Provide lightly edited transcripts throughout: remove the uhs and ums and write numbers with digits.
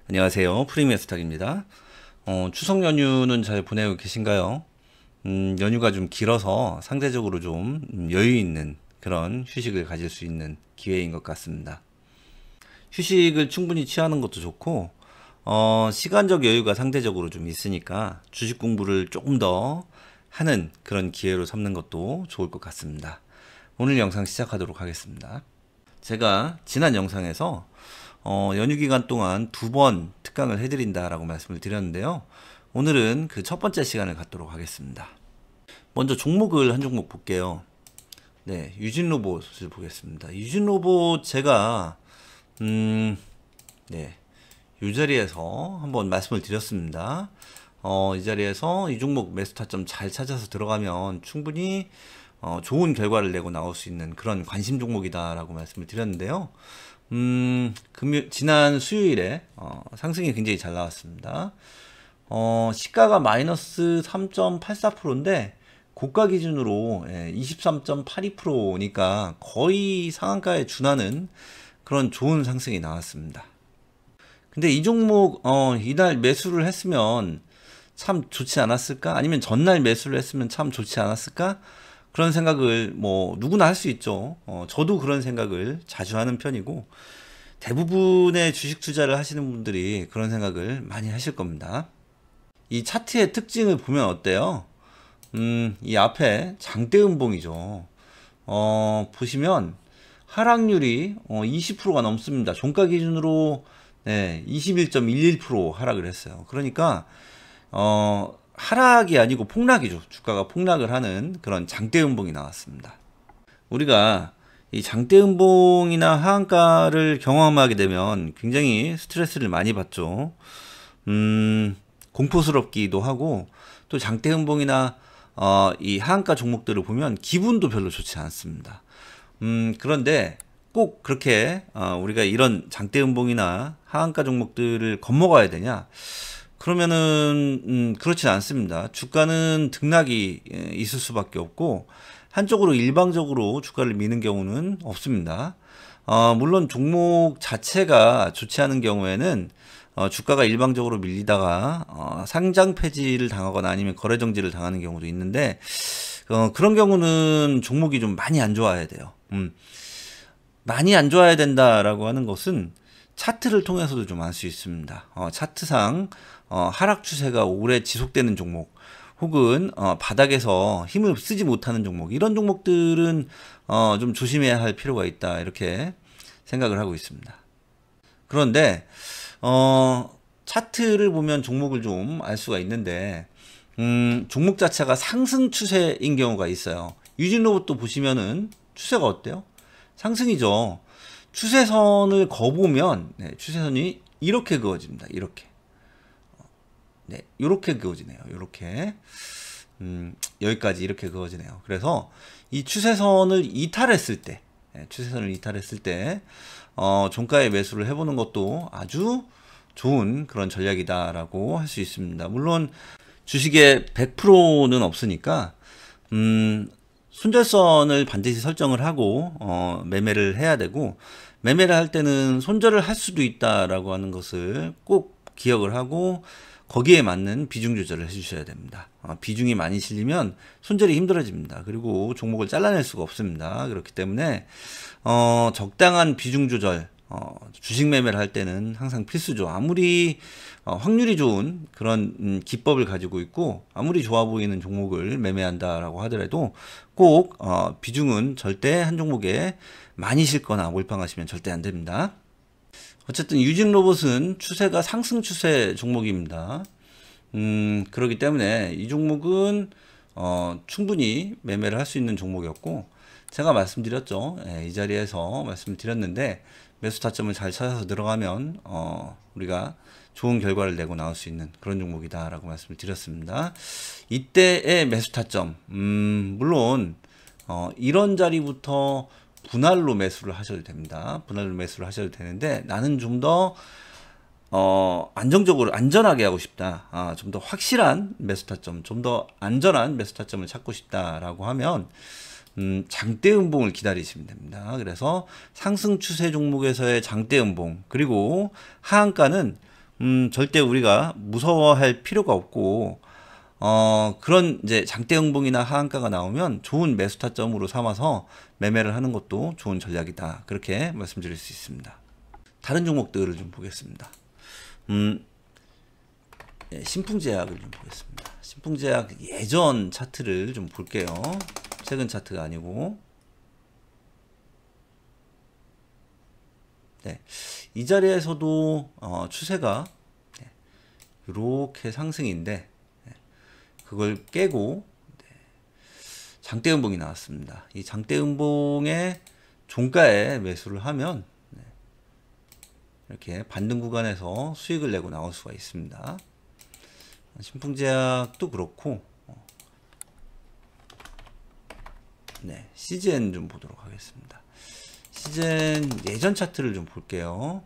안녕하세요. 프리미어스탁입니다. 추석 연휴는 잘 보내고 계신가요? 연휴가 좀 길어서 상대적으로 좀 여유 있는 그런 휴식을 가질 수 있는 기회인 것 같습니다. 휴식을 충분히 취하는 것도 좋고, 시간적 여유가 상대적으로 좀 있으니까 주식 공부를 조금 더 하는 그런 기회로 삼는 것도 좋을 것 같습니다. 오늘 영상 시작하도록 하겠습니다. 제가 지난 영상에서 연휴 기간 동안 2번 특강을 해드린다라고 말씀을 드렸는데요. 오늘은 그 첫 번째 시간을 갖도록 하겠습니다. 먼저 종목을 한 종목 볼게요. 네, 유진로봇을 보겠습니다. 유진로봇 제가 네, 이 자리에서 한번 말씀을 드렸습니다. 이 자리에서 이 종목 매수 타점 잘 찾아서 들어가면 충분히 좋은 결과를 내고 나올 수 있는 그런 관심 종목이다 라고 말씀을 드렸는데요. 지난 수요일에 상승이 굉장히 잘 나왔습니다. 시가가 마이너스 3.84%인데 고가 기준으로 23.82%니까 거의 상한가에 준하는 그런 좋은 상승이 나왔습니다. 근데 이 종목 이날 매수를 했으면 참 좋지 않았을까? 아니면 전날 매수를 했으면 참 좋지 않았을까? 그런 생각을 뭐 누구나 할 수 있죠. 저도 그런 생각을 자주 하는 편이고 대부분의 주식 투자를 하시는 분들이 그런 생각을 많이 하실 겁니다. 이 차트의 특징을 보면 어때요? 이 앞에 장대 음봉이죠. 보시면 하락률이 20%가 넘습니다. 종가 기준으로 21.11% 하락을 했어요. 그러니까 하락이 아니고 폭락이죠. 주가가 폭락을 하는 그런 장대 음봉이 나왔습니다. 우리가 이 장대 음봉이나 하한가를 경험하게 되면 굉장히 스트레스를 많이 받죠. 공포스럽기도 하고 또 장대 음봉이나 이 하한가 종목들을 보면 기분도 별로 좋지 않습니다. 그런데 꼭 그렇게 우리가 이런 장대 음봉이나 하한가 종목들을 겁먹어야 되냐? 그러면은 그렇진 않습니다. 주가는 등락이 있을 수밖에 없고 한쪽으로 일방적으로 주가를 미는 경우는 없습니다. 물론 종목 자체가 좋지 않은 경우에는 주가가 일방적으로 밀리다가 상장 폐지를 당하거나 아니면 거래 정지를 당하는 경우도 있는데 그런 경우는 종목이 좀 많이 안 좋아야 돼요. 많이 안 좋아야 된다라고 하는 것은 차트를 통해서도 좀 알 수 있습니다. 차트상 하락 추세가 오래 지속되는 종목 혹은 바닥에서 힘을 쓰지 못하는 종목, 이런 종목들은 좀 조심해야 할 필요가 있다, 이렇게 생각을 하고 있습니다. 그런데 차트를 보면 종목을 좀 알 수가 있는데 종목 자체가 상승 추세인 경우가 있어요. 유진로봇도 보시면은 추세가 어때요? 상승이죠. 추세선을 거보면 추세선이 이렇게 그어집니다. 이렇게. 네, 이렇게 그어지네요. 이렇게. 여기까지 이렇게 그어지네요. 그래서 이 추세선을 이탈했을 때, 종가에 매수를 해보는 것도 아주 좋은 그런 전략이다라고 할 수 있습니다. 물론 주식에 100%는 없으니까 손절선을 반드시 설정을 하고 매매를 해야 되고, 매매를 할 때는 손절을 할 수도 있다라고 하는 것을 꼭 기억을 하고 거기에 맞는 비중 조절을 해주셔야 됩니다. 비중이 많이 실리면 손절이 힘들어집니다. 그리고 종목을 잘라낼 수가 없습니다. 그렇기 때문에 적당한 비중 조절, 주식 매매를 할 때는 항상 필수죠. 아무리 확률이 좋은 그런 기법을 가지고 있고 아무리 좋아 보이는 종목을 매매한다라고 하더라도 꼭 비중은 절대 한 종목에 많이 실거나 몰빵하시면 절대 안 됩니다. 어쨌든 유진로봇은 추세가 상승 추세 종목입니다. 그렇기 때문에 이 종목은 충분히 매매를 할 수 있는 종목이었고, 제가 말씀드렸죠. 이 자리에서 말씀드렸는데 매수 타점을 잘 찾아서 들어가면 우리가 좋은 결과를 내고 나올 수 있는 그런 종목이다 라고 말씀을 드렸습니다. 이때의 매수 타점, 물론 이런 자리부터 분할로 매수를 하셔도 됩니다. 분할로 매수를 하셔도 되는데 나는 좀 더 안정적으로 안전하게 하고 싶다, 좀 더 확실한 매수 타점, 좀 더 안전한 매수 타점을 찾고 싶다라고 하면 장대 음봉을 기다리시면 됩니다. 그래서 상승 추세 종목에서의 장대 음봉, 그리고 하한가는 절대 우리가 무서워할 필요가 없고, 그런 이제 장대 음봉이나 하한가가 나오면 좋은 매수 타점으로 삼아서 매매를 하는 것도 좋은 전략이다. 그렇게 말씀드릴 수 있습니다. 다른 종목들을 좀 보겠습니다. 예, 신풍제약을 좀 보겠습니다. 신풍제약 예전 차트를 좀 볼게요. 최근 차트가 아니고. 네, 이 자리에서도 추세가 이렇게 상승인데, 그걸 깨고 장대 음봉이 나왔습니다. 이 장대 음봉의 종가에 매수를 하면 이렇게 반등 구간에서 수익을 내고 나올 수가 있습니다. 신풍제약도 그렇고, 네, CGN 좀 보도록 하겠습니다. CGN 예전 차트를 좀 볼게요.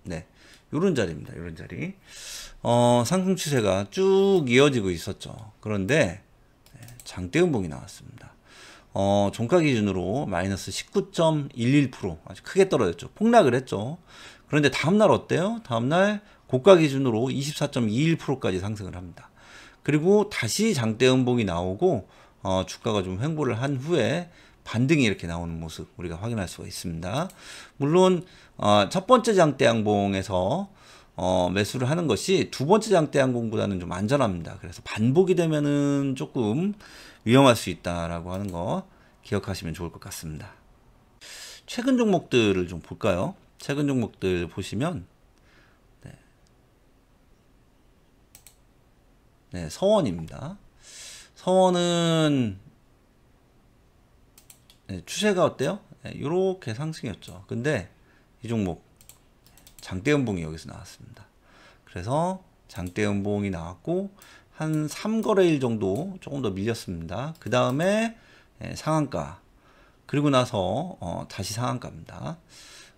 네, 요런 자리입니다. 요런 자리. 상승 추세가 쭉 이어지고 있었죠. 그런데 장대 음봉이 나왔습니다. 종가 기준으로 마이너스 19.11%, 아주 크게 떨어졌죠. 폭락을 했죠. 그런데 다음날 어때요? 다음날 고가 기준으로 24.21%까지 상승을 합니다. 그리고 다시 장대 음봉이 나오고 주가가 좀 횡보를 한 후에 반등이 이렇게 나오는 모습 우리가 확인할 수가 있습니다. 물론 첫 번째 장대 양봉에서 매수를 하는 것이 두 번째 장대 양봉보다는 좀 안전합니다. 그래서 반복이 되면은 조금 위험할 수 있다라고 하는 거 기억하시면 좋을 것 같습니다. 최근 종목들을 좀 볼까요? 최근 종목들 보시면 네, 서원입니다. 서원은 추세가 어때요? 이렇게 상승이었죠. 근데 이 종목 장대 음봉이 여기서 나왔습니다. 그래서 장대 음봉이 나왔고 한 3거래일 정도 조금 더 밀렸습니다. 그 다음에 상한가, 그리고 나서 다시 상한가입니다.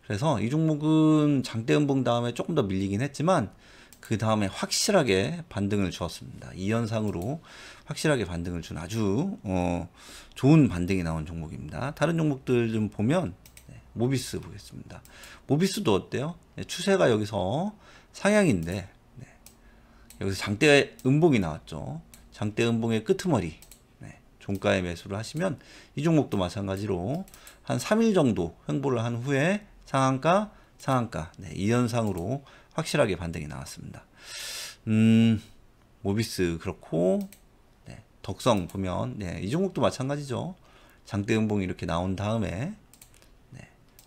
그래서 이 종목은 장대 음봉 다음에 조금 더 밀리긴 했지만 그 다음에 확실하게 반등을 주었습니다. 2연상으로 확실하게 반등을 준 아주 좋은 반등이 나온 종목입니다. 다른 종목들 좀 보면 모비스 보겠습니다. 모비스도 어때요? 추세가 여기서 상향인데 여기서 장대 음봉이 나왔죠. 장대 음봉의 끄트머리, 종가에 매수를 하시면 이 종목도 마찬가지로 한 3일 정도 횡보를 한 후에 상한가, 2연상으로 확실하게 반등이 나왔습니다. 모비스 그렇고, 덕성 보면 이 종목도 마찬가지죠. 장대 음봉이 이렇게 나온 다음에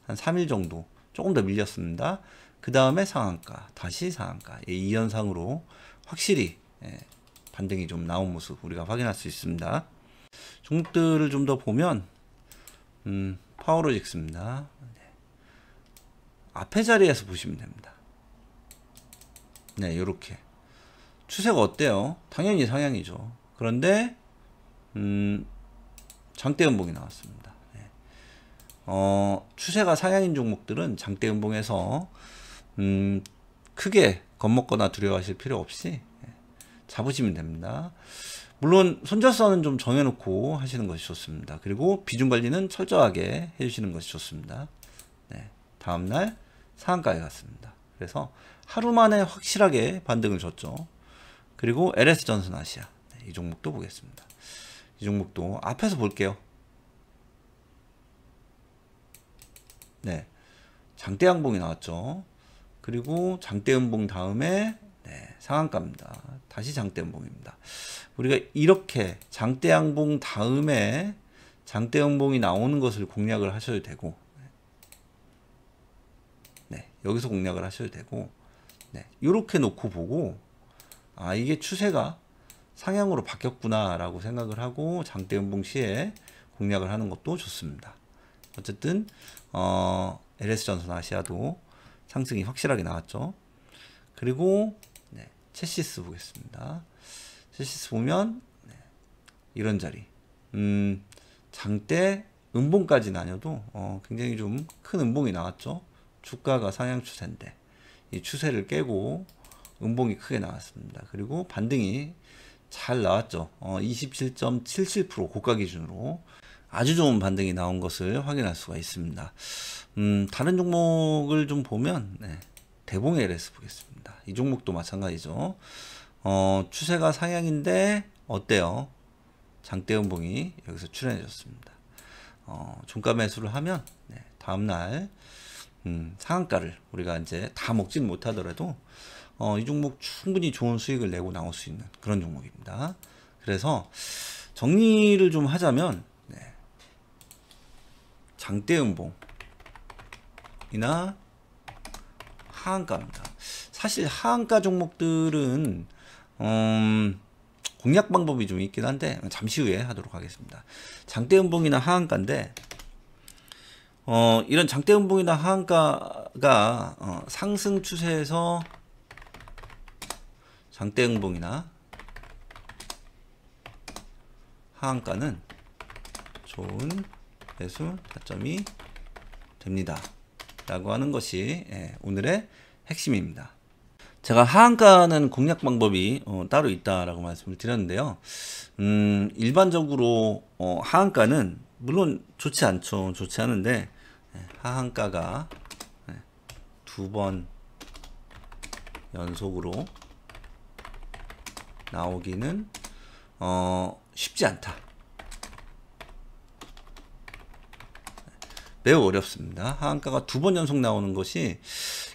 한 3일 정도 조금 더 밀렸습니다. 그 다음에 상한가, 다시 상한가, 2연상으로 확실히 반등이 좀 나온 모습 우리가 확인할 수 있습니다. 종목들을 좀 더 보면 파워로직스입니다. 앞에 자리에서 보시면 됩니다. 네, 요렇게 추세가 어때요? 당연히 상향이죠. 그런데 장대 음봉이 나왔습니다. 추세가 상향인 종목들은 장대 음봉에서 크게 겁먹거나 두려워하실 필요 없이 잡으시면 됩니다. 물론 손절선은 좀 정해놓고 하시는 것이 좋습니다. 그리고 비중 관리는 철저하게 해주시는 것이 좋습니다. 다음날 상한가에 갔습니다. 그래서 하루 만에 확실하게 반등을 줬죠. 그리고 LS전선 아시아, 이 종목도 보겠습니다. 이 종목도 앞에서 볼게요. 장대 양봉이 나왔죠. 그리고 장대 음봉 다음에 상한가입니다. 다시 장대 음봉입니다. 우리가 이렇게 장대 양봉 다음에 장대 음봉이 나오는 것을 공략을 하셔도 되고, 여기서 공략을 하셔도 되고, 이렇게 놓고 보고 이게 추세가 상향으로 바뀌었구나 라고 생각을 하고 장대 음봉 시에 공략을 하는 것도 좋습니다. 어쨌든 LS전선 아시아도 상승이 확실하게 나왔죠. 그리고 체시스 보겠습니다. 체시스 보면 이런 자리, 장대 음봉까지는 아니어도 굉장히 좀 큰 음봉이 나왔죠. 주가가 상향 추세인데 이 추세를 깨고 음봉이 크게 나왔습니다. 그리고 반등이 잘 나왔죠. 27.77% 고가 기준으로 아주 좋은 반등이 나온 것을 확인할 수가 있습니다. 다른 종목을 좀 보면 대봉 LS 보겠습니다. 이 종목도 마찬가지죠. 추세가 상향인데 어때요? 장대 음봉이 여기서 출현해 줬습니다. 종가 매수를 하면 다음날 상한가를 우리가 이제 다 먹지는 못하더라도 이 종목 충분히 좋은 수익을 내고 나올 수 있는 그런 종목입니다. 그래서 정리를 좀 하자면 장대음봉이나 하한가입니다. 사실 하한가 종목들은 공략 방법이 좀 있긴 한데 잠시 후에 하도록 하겠습니다. 장대음봉이나 하한가인데 이런 장대음봉이나 하한가가 상승 추세에서 장대음봉이나 하한가는 좋은 매수 타점이 됩니다 라고 하는 것이 오늘의 핵심입니다. 제가 하한가는 공략 방법이 따로 있다라고 말씀을 드렸는데요. 일반적으로 하한가는 물론 좋지 않죠. 좋지 않은데 하한가가 두 번 연속으로 나오기는 쉽지 않다. 매우 어렵습니다. 하한가가 두 번 연속 나오는 것이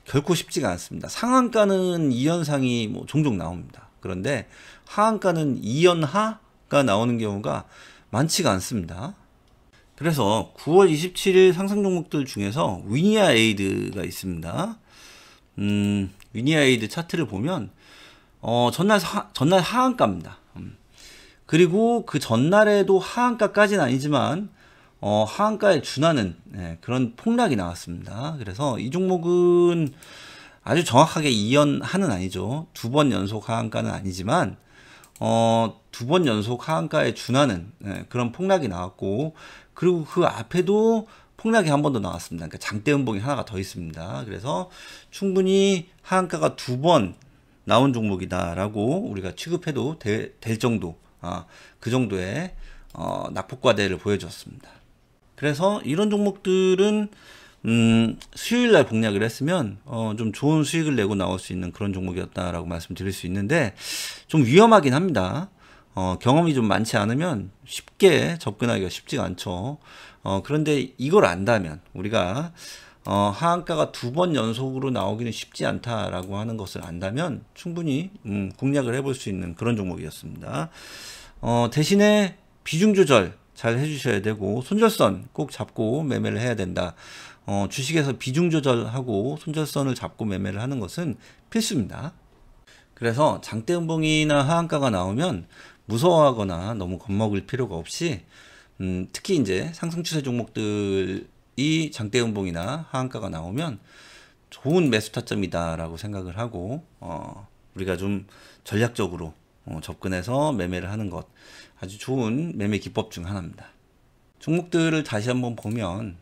결코 쉽지가 않습니다. 상한가는 2연상이 뭐 종종 나옵니다. 그런데 하한가는 2연하가 나오는 경우가 많지가 않습니다. 그래서 9월 27일 상승 종목들 중에서 위니아에이드가 있습니다. 위니아에이드 차트를 보면 전날 하한가입니다. 그리고 그 전날에도 하한가까지는 아니지만 하한가에 준하는 그런 폭락이 나왔습니다. 그래서 이 종목은 아주 정확하게 2연하는 아니죠. 두 번 연속 하한가는 아니지만 두 번 연속 하한가에 준하는 그런 폭락이 나왔고, 그리고 그 앞에도 폭락이 한 번 더 나왔습니다. 그러니까 장대 음봉이 하나가 더 있습니다. 그래서 충분히 하한가가 두 번 나온 종목이다라고 우리가 취급해도 될 정도, 그 정도의 낙폭과대를 보여줬습니다. 그래서 이런 종목들은 수요일날 공략을 했으면 좀 좋은 수익을 내고 나올 수 있는 그런 종목이었다라고 말씀드릴 수 있는데, 좀 위험하긴 합니다. 경험이 좀 많지 않으면 쉽게 접근하기가 쉽지가 않죠. 그런데 이걸 안다면, 우리가 하한가가 두 번 연속으로 나오기는 쉽지 않다라고 하는 것을 안다면 충분히 공략을 해볼 수 있는 그런 종목이었습니다. 대신에 비중 조절 잘 해주셔야 되고, 손절선 꼭 잡고 매매를 해야 된다. 주식에서 비중 조절하고 손절선을 잡고 매매를 하는 것은 필수입니다. 그래서 장대 음봉이나 하한가가 나오면 무서워하거나 너무 겁먹을 필요가 없이, 특히 이제 상승 추세 종목들이 장대 음봉이나 하한가가 나오면 좋은 매수 타점이다라고 생각을 하고, 우리가 좀 전략적으로 접근해서 매매를 하는 것, 아주 좋은 매매 기법 중 하나입니다. 종목들을 다시 한번 보면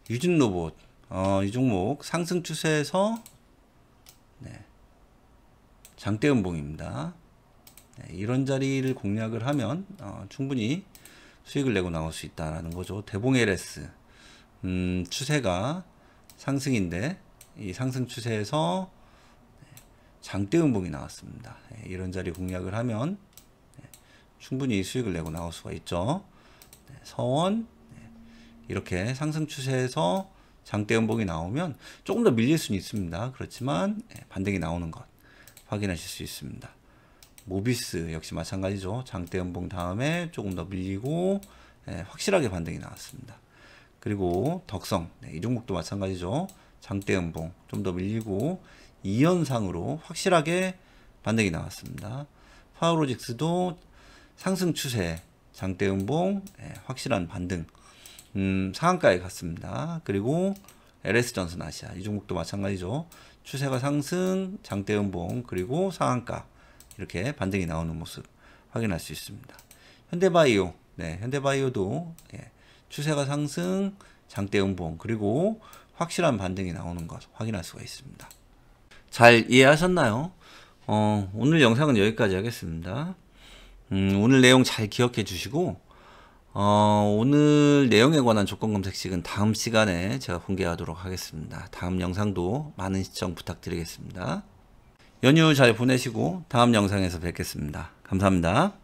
유진로봇, 이 종목 상승 추세에서 장대 음봉입니다. 이런 자리를 공략을 하면 충분히 수익을 내고 나올 수 있다라는 거죠. 대봉 LS 추세가 상승인데 이 상승 추세에서 장대 음봉이 나왔습니다. 이런 자리 공략을 하면 충분히 수익을 내고 나올 수가 있죠. 서원 이렇게 상승 추세에서 장대 음봉이 나오면 조금 더 밀릴 수는 있습니다. 그렇지만 반등이 나오는 것 확인하실 수 있습니다. 모비스 역시 마찬가지죠. 장대 음봉 다음에 조금 더 밀리고 확실하게 반등이 나왔습니다. 그리고 덕성, 이 종목도 마찬가지죠. 장대 음봉 좀 더 밀리고 2연상으로 확실하게 반등이 나왔습니다. 파워로직스도 상승 추세, 장대 음봉, 확실한 반등, 상한가에 갔습니다. 그리고 LS전선 아시아, 이 종목도 마찬가지죠. 추세가 상승, 장대 음봉, 그리고 상한가, 이렇게 반등이 나오는 모습 확인할 수 있습니다. 현대바이오, 현대바이오도 추세가 상승, 장대 음봉, 그리고 확실한 반등이 나오는 것 확인할 수가 있습니다. 잘 이해하셨나요? 오늘 영상은 여기까지 하겠습니다. 오늘 내용 잘 기억해 주시고, 오늘 내용에 관한 조건 검색식은 다음 시간에 제가 공개하도록 하겠습니다. 다음 영상도 많은 시청 부탁드리겠습니다. 연휴 잘 보내시고 다음 영상에서 뵙겠습니다. 감사합니다.